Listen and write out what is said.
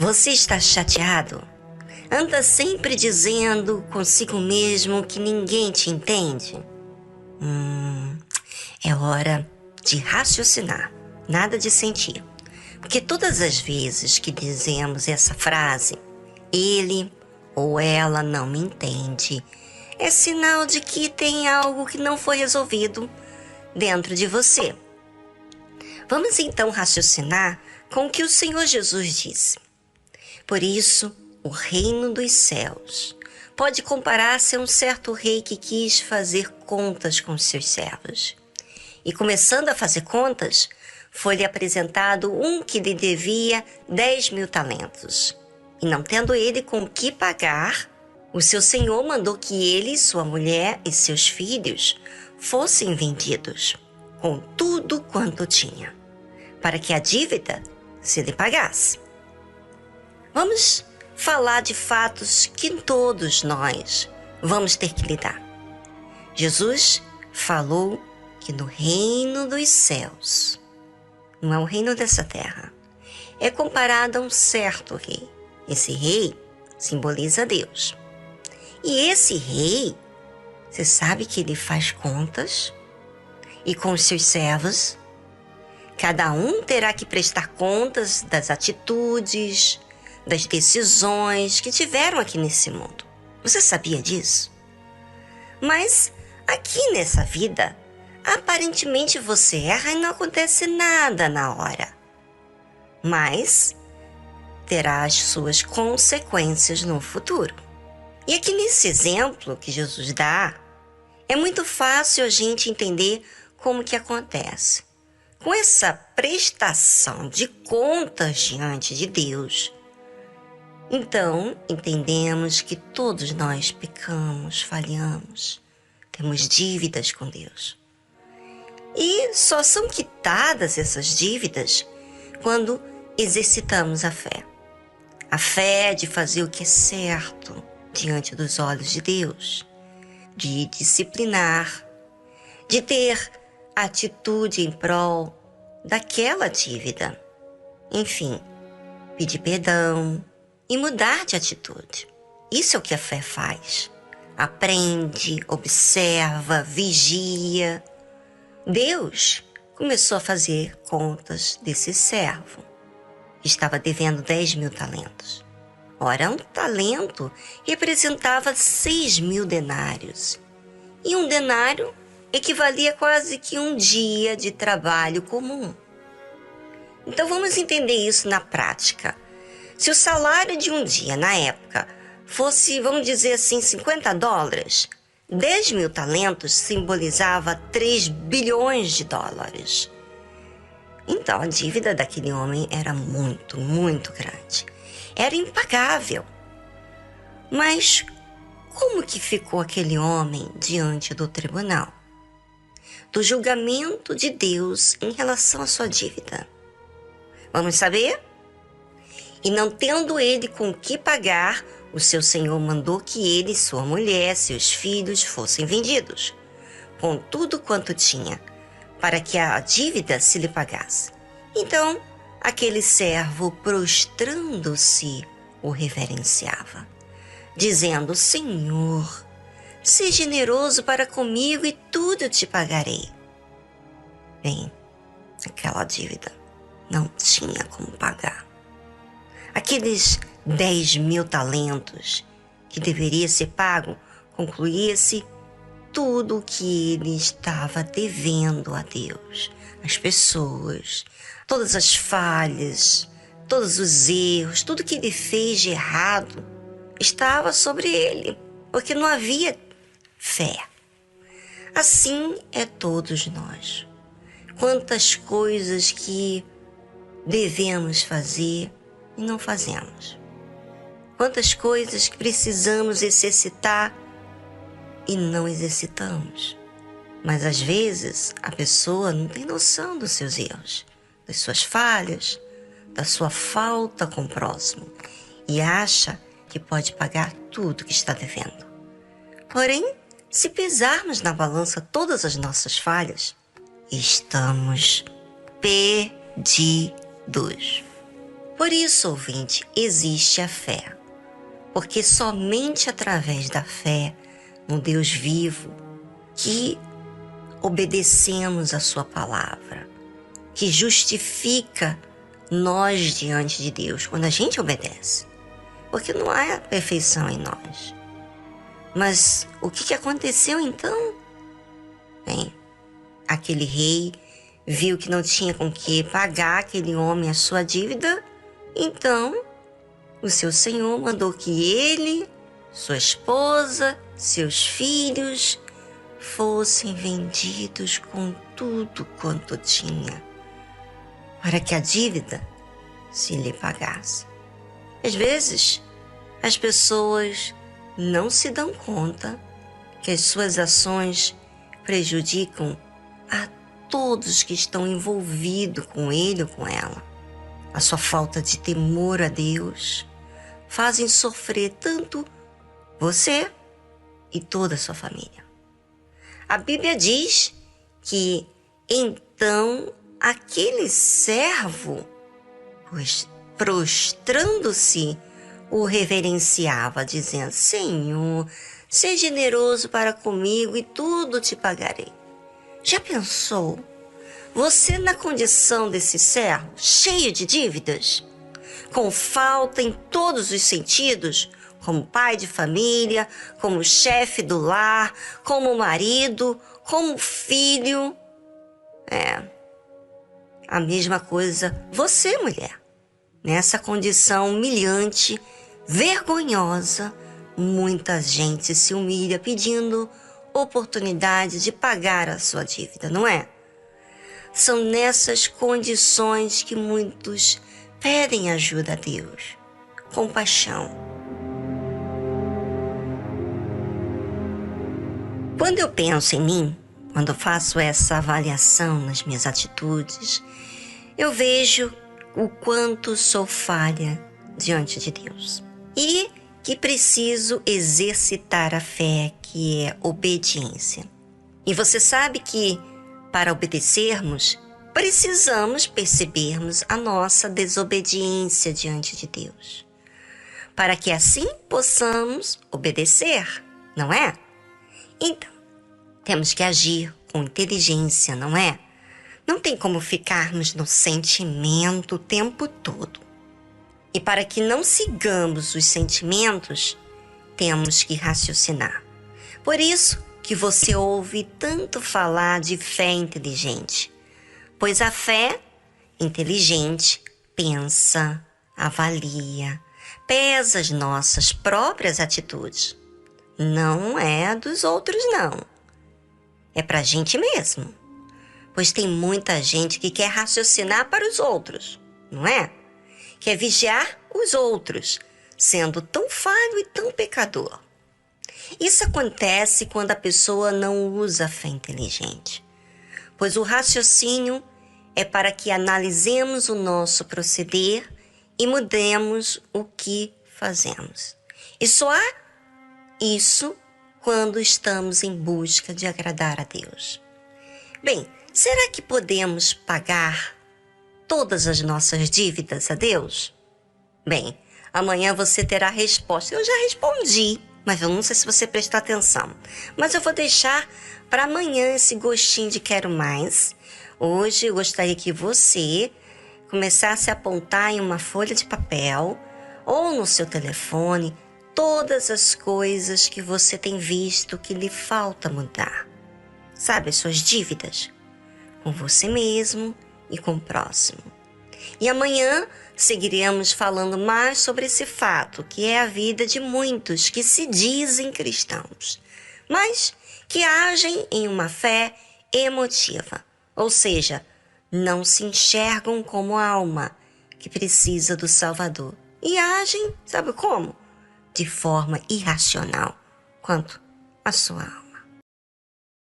Você está chateado? Anda sempre dizendo consigo mesmo que ninguém te entende? É hora de raciocinar, nada de sentir. Porque todas as vezes que dizemos essa frase, ele ou ela não me entende, é sinal de que tem algo que não foi resolvido dentro de você. Vamos então raciocinar com o que o Senhor Jesus disse. Por isso, o reino dos céus pode comparar-se a um certo rei que quis fazer contas com seus servos. E começando a fazer contas, foi-lhe apresentado um que lhe devia 10.000 talentos. E não tendo ele com que pagar, o seu senhor mandou que ele, sua mulher e seus filhos fossem vendidos, com tudo quanto tinha, para que a dívida se lhe pagasse. Vamos falar de fatos que todos nós vamos ter que lidar. Jesus falou que no reino dos céus, não é o reino dessa terra, é comparado a um certo rei. Esse rei simboliza Deus. E esse rei, você sabe que ele faz contas e com os seus servos, cada um terá que prestar contas das atitudes, das decisões que tiveram aqui nesse mundo. Você sabia disso? Mas aqui nessa vida, aparentemente você erra e não acontece nada na hora. Mas terá as suas consequências no futuro. E aqui nesse exemplo que Jesus dá, é muito fácil a gente entender como que acontece. Com essa prestação de contas diante de Deus, então entendemos que todos nós pecamos, falhamos, temos dívidas com Deus. E só são quitadas essas dívidas quando exercitamos a fé. A fé de fazer o que é certo diante dos olhos de Deus, de disciplinar, de ter atitude em prol daquela dívida. Enfim, pedir perdão e mudar de atitude. Isso é o que a fé faz. Aprende, observa, vigia. Deus começou a fazer contas desse servo. Estava devendo 10.000 talentos. Ora, um talento representava 6.000 denários. E um denário equivalia quase que um dia de trabalho comum. Então vamos entender isso na prática. Se o salário de um dia, na época, fosse, vamos dizer assim, $50, 10.000 talentos simbolizava 3 bilhões de dólares. Então a dívida daquele homem era muito, muito grande. Era impagável. Mas como que ficou aquele homem diante do tribunal? Do julgamento de Deus em relação à sua dívida. Vamos saber? E não tendo ele com que pagar, o seu senhor mandou que ele, sua mulher, seus filhos fossem vendidos, com tudo quanto tinha, para que a dívida se lhe pagasse. Então, aquele servo, prostrando-se, o reverenciava, dizendo: Senhor, seja generoso para comigo e tudo te pagarei. Bem, aquela dívida não tinha como pagar. Aqueles 10.000 talentos que deveria ser pago, concluía-se tudo o que ele estava devendo a Deus, as pessoas, todas as falhas, todos os erros, tudo que ele fez de errado estava sobre ele, porque não havia fé. Assim é todos nós. Quantas coisas que devemos fazer e não fazemos. Quantas coisas que precisamos exercitar e não exercitamos. Mas às vezes a pessoa não tem noção dos seus erros, das suas falhas, da sua falta com o próximo e acha que pode pagar tudo que está devendo. Porém, se pesarmos na balança todas as nossas falhas, estamos perdidos. Por isso, ouvinte, existe a fé. Porque somente através da fé no Deus vivo que obedecemos a sua palavra, que justifica nós diante de Deus quando a gente obedece. Porque não há perfeição em nós. Mas o que aconteceu então? Bem, aquele rei viu que não tinha com que pagar aquele homem a sua dívida, então o seu senhor mandou que ele, sua esposa, seus filhos fossem vendidos com tudo quanto tinha, para que a dívida se lhe pagasse. Às vezes, as pessoas não se dão conta que as suas ações prejudicam a todos que estão envolvidos com ele ou com ela. A sua falta de temor a Deus fazem sofrer tanto você e toda a sua família. A Bíblia diz que então aquele servo, prostrando-se, o reverenciava, dizendo: Senhor, seja generoso para comigo e tudo te pagarei. Já pensou? Você na condição desse servo, cheio de dívidas, com falta em todos os sentidos, como pai de família, como chefe do lar, como marido, como filho. A mesma coisa você, mulher. Nessa condição humilhante, vergonhosa, muita gente se humilha pedindo oportunidade de pagar a sua dívida, não é? São nessas condições que muitos pedem ajuda a Deus, compaixão. Quando eu penso em mim, quando eu faço essa avaliação nas minhas atitudes, eu vejo o quanto sou falha diante de Deus e que preciso exercitar a fé, que é obediência. E você sabe que para obedecermos, precisamos percebermos a nossa desobediência diante de Deus, para que assim possamos obedecer, não é? Então, temos que agir com inteligência, não é? Não tem como ficarmos no sentimento o tempo todo. E para que não sigamos os sentimentos, temos que raciocinar. Por isso que você ouve tanto falar de fé inteligente. Pois a fé inteligente pensa, avalia, pesa as nossas próprias atitudes. Não é a dos outros, não. É pra gente mesmo. Pois tem muita gente que quer raciocinar para os outros, não é? Quer vigiar os outros, sendo tão falho e tão pecador. Isso acontece quando a pessoa não usa a fé inteligente. Pois o raciocínio é para que analisemos o nosso proceder e mudemos o que fazemos. E só há isso quando estamos em busca de agradar a Deus. Bem, será que podemos pagar todas as nossas dívidas a Deus? Bem, amanhã você terá a resposta. Eu já respondi, mas eu não sei se você prestou atenção. Mas eu vou deixar para amanhã esse gostinho de quero mais. Hoje eu gostaria que você começasse a apontar em uma folha de papel ou no seu telefone todas as coisas que você tem visto que lhe falta mudar. Sabe, as suas dívidas com você mesmo e com o próximo. E amanhã seguiremos falando mais sobre esse fato, que é a vida de muitos que se dizem cristãos, mas que agem em uma fé emotiva, ou seja, não se enxergam como alma que precisa do Salvador e agem, sabe como? De forma irracional quanto à sua alma.